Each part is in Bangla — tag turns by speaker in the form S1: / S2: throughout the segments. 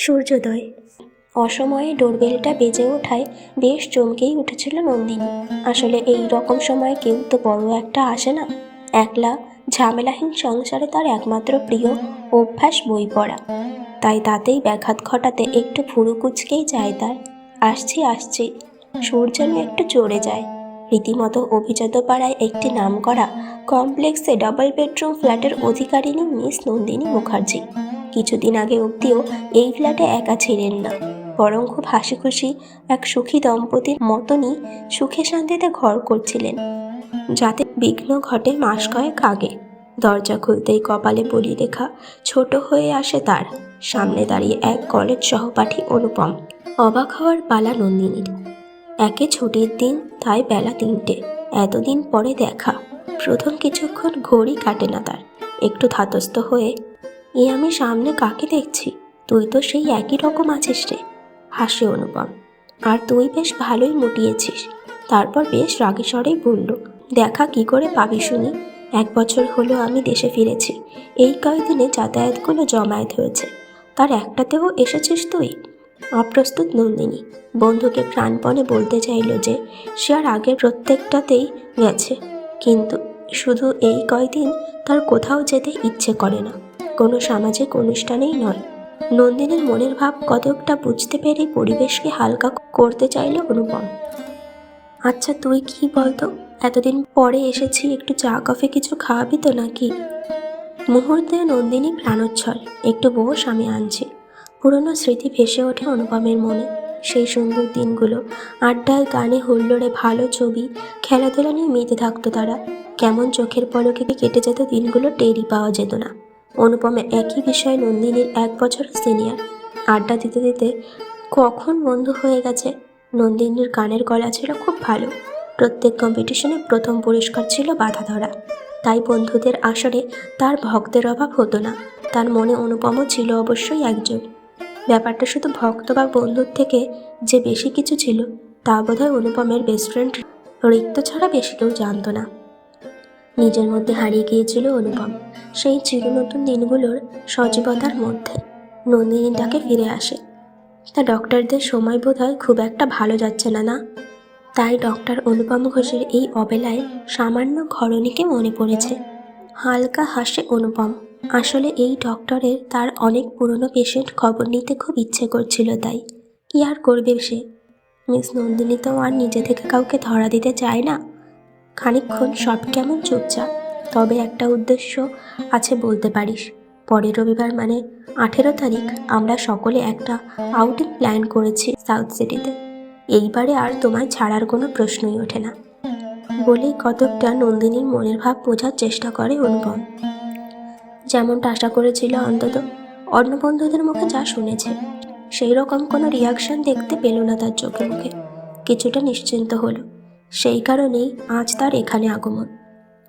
S1: সূর্যোদয়। অসময়ে ডোরবেলটা বেজে ওঠায় বেশ চমকেই উঠেছিল নন্দিনী। আসলে এই রকম সময় কেউ তো বড় একটা আসে না। একলা ঝামেলাহীন সংসারে তার একমাত্র প্রিয় অভ্যাস বই পড়া, তাই তাতেই ব্যাঘাত ঘটাতে একটু ভুরু কুচকেই যায় তার। আসছি আসছি সুর যেন একটু চড়ে যায়। রীতিমতো অভিজাত পাড়ায় একটি নামকরা কমপ্লেক্সে ডাবল বেডরুম ফ্ল্যাটের অধিকারিণী মিস নন্দিনী মুখার্জি কিছুদিন আগে অবধিও এই ফ্ল্যাটে একা ছিলেন না, বরং খুব হাসি খুশি এক সুখী দম্পতির মতনই সুখে শান্তিতে ঘর করছিলেন। যাতে বিঘ্ন ঘটে মাস কয়েক আগে। দরজা খুলতেই কপালে বলি রেখা ছোট হয়ে আসে তার। সামনে দাঁড়িয়ে এক কলেজ সহপাঠী অনুপম। অবাক হওয়ার পালা নন্দিনীর। একে ছুটির দিন, তাই বেলা 3টে। এতদিন পরে দেখা। প্রথম কিছুক্ষণ ঘড়ি কাটে না তার। একটু ধাতস্থ হয়ে, আমি সামনে কাকে দেখছি? তুই তো সেই একই রকম আছিস রে, হাসে অনুপম। আর তুই বেশ ভালোই মুটিয়েছিস। তারপর বেশ রাগী স্বরেই বলল, দেখা কি করে পাবি শুনি? 1 বছর হলো আমি দেশে ফিরেছি। এই কয়েকদিনে যাতায়াতগুলো জমায়েত হয়েছে, তার একটাতেও এসেছিস তুই? অপ্রস্তুত নন্দিনী বন্ধুকে প্রাণপণে বলতে চাইল যে সে আর আগের প্রত্যেকটাতেই গেছে, কিন্তু শুধু এই কয়দিন তার কোথাও যেতে ইচ্ছে করে না, কোনো সামাজিক অনুষ্ঠানেই নয়। নন্দিনীর মনের ভাব কতকটা বুঝতে পেরে পরিবেশকে হালকা করতে চাইল অনুপম। আচ্ছা তুই কি বলতো, এতদিন পরে এসেছি, একটু চা কফি কিছু খাওয়াবি তো নাকি? মুহূর্তে নন্দিনী প্রাণোচ্ছল, একটু বস, আমি আনছি। পুরনো স্মৃতি ভেসে ওঠে অনুপমের মনে। সেই সুন্দর দিনগুলো, আড্ডায় গানে হুল্লোড়ে ভালো ছবি, খেলাধুলা নিয়ে মেতে থাকতো তারা। কেমন চোখের পলকে কেটে যেত দিনগুলো, টেরই পাওয়া যেত না। অনুপমের একই বিষয়ে নন্দিনীর 1 বছর সিনিয়র। আড্ডা দিতে দিতে কখন বন্ধু হয়ে গেছে। নন্দিনীর গানের গলা ছিল খুব ভালো। প্রত্যেক কম্পিটিশনে প্রথম পুরস্কার ছিল বাধা ধরা। তাই বন্ধুদের আসরে তার ভক্তের অভাব হতো না। তার মনে অনুপমও ছিল অবশ্যই একজন। ব্যাপারটা শুধু ভক্ত বা বন্ধুর থেকে যে বেশি কিছু ছিল, তা বোধহয় অনুপমের বেস্ট ফ্রেন্ড রিক্ত ছাড়া বেশি কেউ জানতো না। নিজের মধ্যে হারিয়ে গিয়েছিল অনুপম। সেই চিরনতুন দিনগুলোর সজীবতার মধ্যে নন্দিনী ডাকে ফিরে আসে। তা ডক্টরদের সময় বোধহয় খুব একটা ভালো যাচ্ছে না, না? তাই ডক্টর অনুপম ঘোষের এই অবেলায় সামান্য ঘরণীকে মনে পড়েছে। হালকা হাসে অনুপম। আসলে এই ডক্টরের তার অনেক পুরনো পেশেন্ট খবর নিতে খুব ইচ্ছে করছিল, তাই কি আর করবে সে। মিস নন্দিনী তো আর নিজে থেকে কাউকে ধরা দিতে চায় না। খানিকক্ষণ সব কেমন চুপচাপ। তবে একটা উদ্দেশ্য আছে বলতে পারিস। পরের রবিবার মানে 18 তারিখ আমরা সকলে একটা আউটিং প্ল্যান করেছি সাউথ সিটিতে। এইবারে আর তোমায় ছাড়ার কোনো প্রশ্নই ওঠে না। বলেই কতকটা নন্দিনীর মনের ভাব বোঝার চেষ্টা করে অনুপম। যেমনটা আশা করেছিল, অন্তত অন্য বন্ধুদের মুখে যা শুনেছে সেই রকম কোনো রিয়াকশন দেখতে পেল না তার চোখে মুখে। কিছুটা নিশ্চিন্ত হলো। সেই কারণেই আজ তার এখানে আগমন।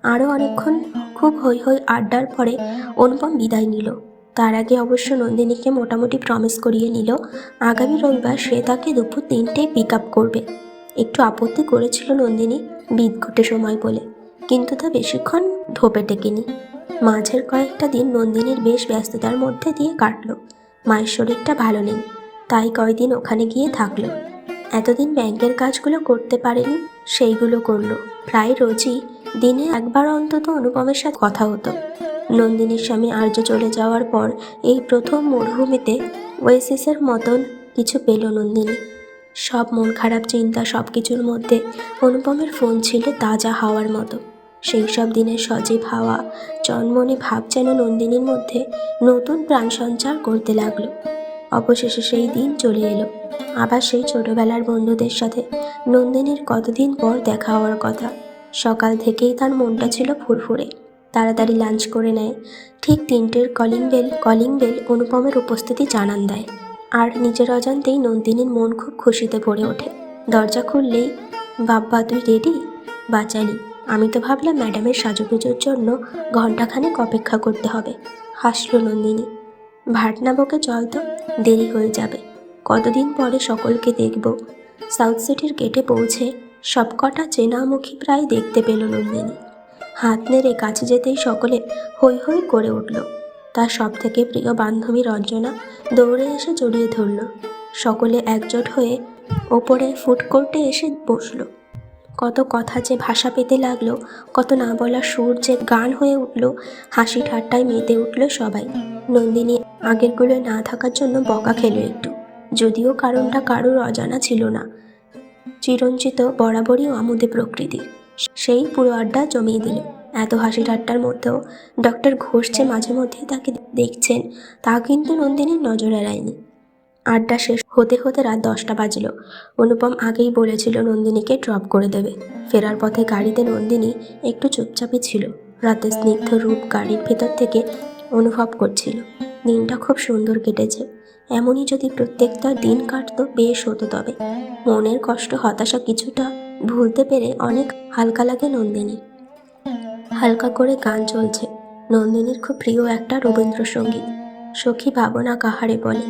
S1: আরও অনেকক্ষণ খুব হৈ হৈ আড্ডার পরে অনুপম বিদায় নিল। তার আগে অবশ্য নন্দিনীকে মোটামুটি প্রমিস করিয়ে নিল আগামী রবিবার সে তাকে দুপুর 3টেয় পিক আপ করবে। একটু আপত্তি করেছিল নন্দিনী বিদঘুটে সময় বলে, কিন্তু তা বেশিক্ষণ ধোপে টেকেনি। মাঝের কয়েকটা দিন নন্দিনীর বেশ ব্যস্ততার মধ্যে দিয়ে কাটলো। মায়ের শরীরটা ভালো নেই, তাই কয়দিন ওখানে গিয়ে থাকলো। এতদিন ব্যাংকের কাজগুলো করতে পারেনি, সেইগুলো করলো। প্রায় রোজই দিনে একবার অন্তত অনুপমের সাথে কথা হতো। নন্দিনীর স্বামী আর্য চলে যাওয়ার পর এই প্রথম মরুভূমিতে ওয়েসিসের মতন কিছু পেল নন্দিনী। সব মন খারাপ চিন্তা সব কিছুর মধ্যে অনুপমের ফোন ছিল তাজা হাওয়ার মতো। সেই সব দিনের সজীব হাওয়া জন্মনে ভাব যেন নন্দিনীর মধ্যে নতুন প্রাণ সঞ্চার করতে লাগলো। অবশেষে সেই দিন চলে এলো। আবার সেই ছোটবেলার বন্ধুদের সাথে নন্দিনীর কতদিন পর দেখা হওয়ার কথা। সকাল থেকেই তার মনটা ছিল ফুরফুরে। তাড়াতাড়ি লাঞ্চ করে নেয়। ঠিক 3টের কলিং বেল অনুপমের উপস্থিতি জানান দেয়। আর নিজের অজান্তেই নন্দিনীর মন খুব খুশিতে ভরে ওঠে। দরজা খুললেই, বাব্বা তুই রেডি? বাঁচালি, আমি তো ভাবলাম ম্যাডামের সাজুগুজোর জন্য ঘণ্টাখানেক অপেক্ষা করতে হবে, হাসল নন্দিনী। ভাটনা বকে চল তো, দেরি হয়ে যাবে। কতদিন পরে সকলকে দেখব। সাউথ সিটির গেটে পৌঁছে সবকটা চেনামুখী প্রায় দেখতে পেল নন্দিনী। হাত নেড়ে কাছে যেতেই সকলে হৈ হৈ করে উঠল। তার সব থেকে প্রিয় বান্ধবী রঞ্জনা দৌড়ে এসে জড়িয়ে ধরল। সকলে একজোট হয়ে ওপরে ফুড কোর্টে এসে বসলো। কত কথা যে ভাষা পেতে লাগলো, কত না বলা সুর যে গান হয়ে উঠল, হাসি ঠাট্টায় মেতে উঠল সবাই। নন্দিনী আগেরগুলো না থাকার জন্য বকা খেলো একটু, যদিও কারণটা কারোর অজানা ছিল না। চিরঞ্জিত বরাবরই আমোদে প্রকৃতির, সেই পুরো আড্ডা জমিয়ে দিল। এত হাসি ঠাট্টার মধ্যেও ডক্টর ঘোষ যে মাঝে মধ্যেই তাকে দেখছেন তা কিন্তু নন্দিনীর নজর এড়ায়নি। আড্ডা শেষ হতে হতে রাত 10টা বাজল। অনুপম আগেই বলেছিল নন্দিনীকে ড্রপ করে দেবে। ফেরার পথে গাড়িতে নন্দিনী একটু চুপচাপই ছিল। রাতের স্নিগ্ধ রূপ গাড়ির ভেতর থেকে অনুভব করছিল। দিনটা খুব সুন্দর কেটেছে। এমনই যদি প্রত্যেকটা দিন কাটতো বেশ হতো। তবে মনের কষ্ট হতাশা কিছুটা ভুলতে পেরে অনেক হালকা লাগে নন্দিনী। হালকা করে গান চলছে, নন্দিনীর খুব প্রিয় একটা রবীন্দ্রসঙ্গীত, সখী ভাবনা কাহারে বলে।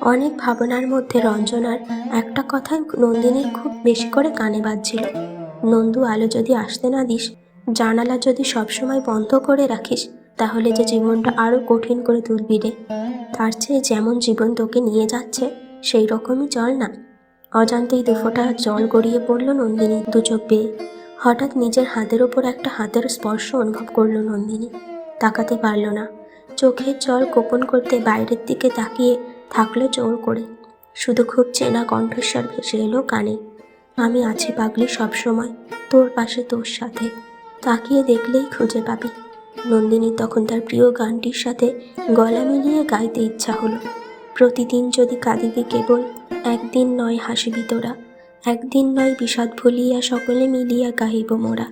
S1: অনেক ভাবনার মধ্যে রঞ্জনার একটা কথাই নন্দিনীর খুব বেশি করে কানে বাজছিল। নন্দু, আলো যদি আসতে না দিস, জানালা যদি সবসময় বন্ধ করে রাখিস, তাহলে যে জীবনটা আরও কঠিন করে তুলবি রে। তার চেয়ে যেমন জীবন তোকে নিয়ে যাচ্ছে সেই রকমই চল না। অজান্তেই দুফোঁটা জল গড়িয়ে পড়ল নন্দিনী দু চোখ বেয়ে। হঠাৎ নিজের হাতের ওপর একটা হাতের স্পর্শ অনুভব করল নন্দিনী। তাকাতে পারল না। চোখের জল গোপন করতে বাইরের দিকে তাকিয়ে থাকলো জোর করে। শুধু খুব চেনা কণ্ঠস্বর ভেসে এলো কানে, আমি আছি পাগলি সবসময় তোর পাশে, তোর সাথে, তাকিয়ে দেখলেই খুঁজে পাবি। নন্দিনীর তখন তার প্রিয় গানটির সাথে গলা মিলিয়ে গাইতে ইচ্ছা হলো। প্রতিদিন যদি কাঁদিবি কেবল, একদিন নয় হাসিবি তোরা, একদিন নয় বিষাদ ভুলিয়া সকলে মিলিয়া গাহিব মোরা।